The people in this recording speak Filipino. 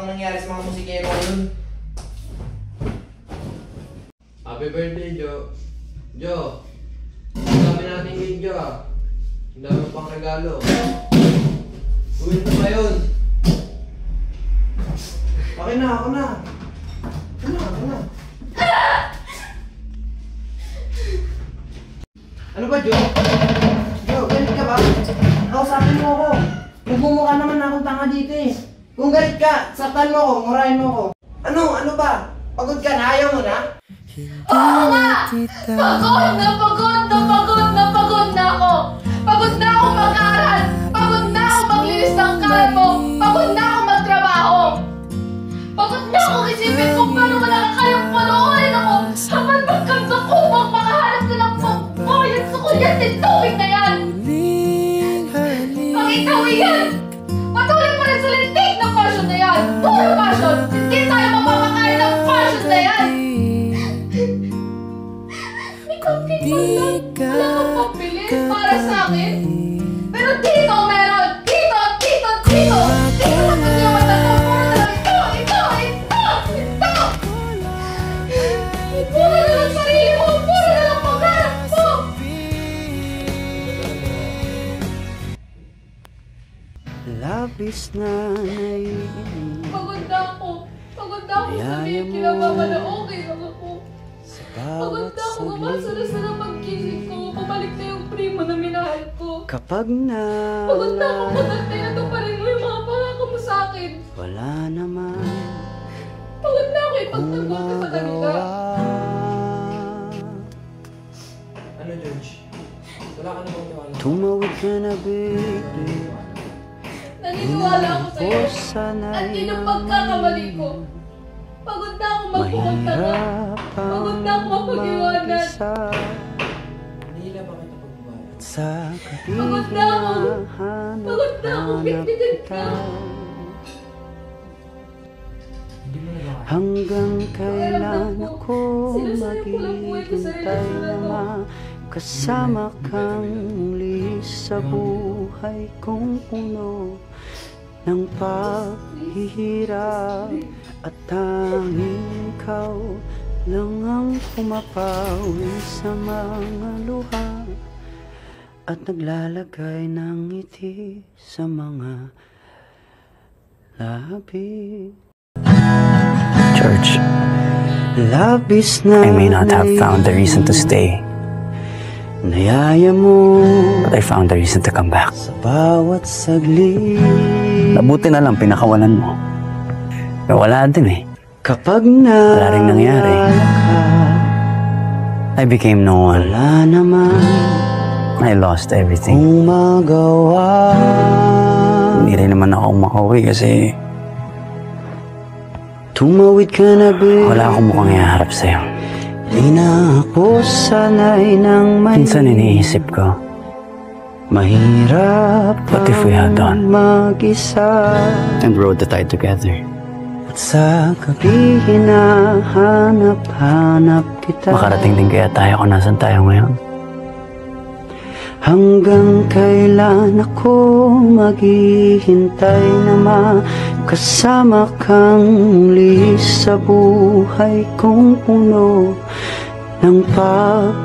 bang nangyari sa mga musikero yun? Happy birthday, Jo. Jo, ang dami nating video ah. Ang dami pang regalo. Uwin mo ba yun? Okay na, ako na. Ako na. Ano ba, Jo? Jo, galit ka ba? Kausapin mo ako. Nagmumukha naman na akong tanga dito eh. Kung galit ka, saktan mo ako, murahin mo ako. Ano ba? Pagod ka na? Ayaw mo na? Oo nga! Pagod na ako! Pagod na ako mag-aral! Pagod na ako maglinis ng kalbo! Pagod na ako magtrabaho! Pagod na ako isipin kung paano wala ka kayong panoorin ako habang magkanto ko makahanap ka ng pagbayad sa kulyatin tubig na yan! Pag-itawi yan! Patuloy mo rin sa lintik ng fashion na yan! Puro fashion! Hindi tayo mapapakain ng fashion na yan! Kunti lang, wala kang pabili para sa akin. Pero dito meron! Dito lang ang yaman na ito! Puro na lang sarili mo! Puro na lang pagharap mo! Labis na naiinis. Pagod na ako sabihin kila mama na okay lang ako. Pagod na ako mamasa na pagkising ko. Pabalik na yung primo na minahal ko. Kapag na pagod na ako magantay na to pa rin mo yung mga pangako mo sa akin. wala naman Pagod na ako ipagtanggol ka sa kanila. Ano, George? Wala ka namang tiwala. Tumawid ka na, baby. Naniniwala ako sa'yo. At yun yung pagkakamali ko. Pagod na ako magpupuntaga. Pagod na ako mapag-iwanan. Nahila ba kita pagbubuhay? Pagod na ako bitbitin ka. Hanggang kailan ako maghihintay na makasama kang muli sa buhay kong puno ng paghihirap at tanging ikaw lang ang pumapawi sa mga luha at naglalagay ng ngiti sa mga labi. George, Labis na I may not have found the reason to stay, nayaya mo but I found the reason to come back. sa bawat saglit. Mabuti na lang pinakawalan mo. Pero wala din eh. Kapag na Wala rin nangyari. I became no one. wala naman I lost everything. kung magawa. Hindi rin naman ako makauwi kasi Tumawid ka na, baby. wala akong mukhang iharap sa'yo. Di na ako sanay ng Minsan iniisip ko, mahirap what if we had done mag-isa. and rode the tide together? At sa gabi hinahanap-hanap kita. Makarating din kaya tayo kung nasan tayo ngayon. Hanggang kailan ako maghihintay na makasama kang muli sa buhay kong puno ng paghihirap.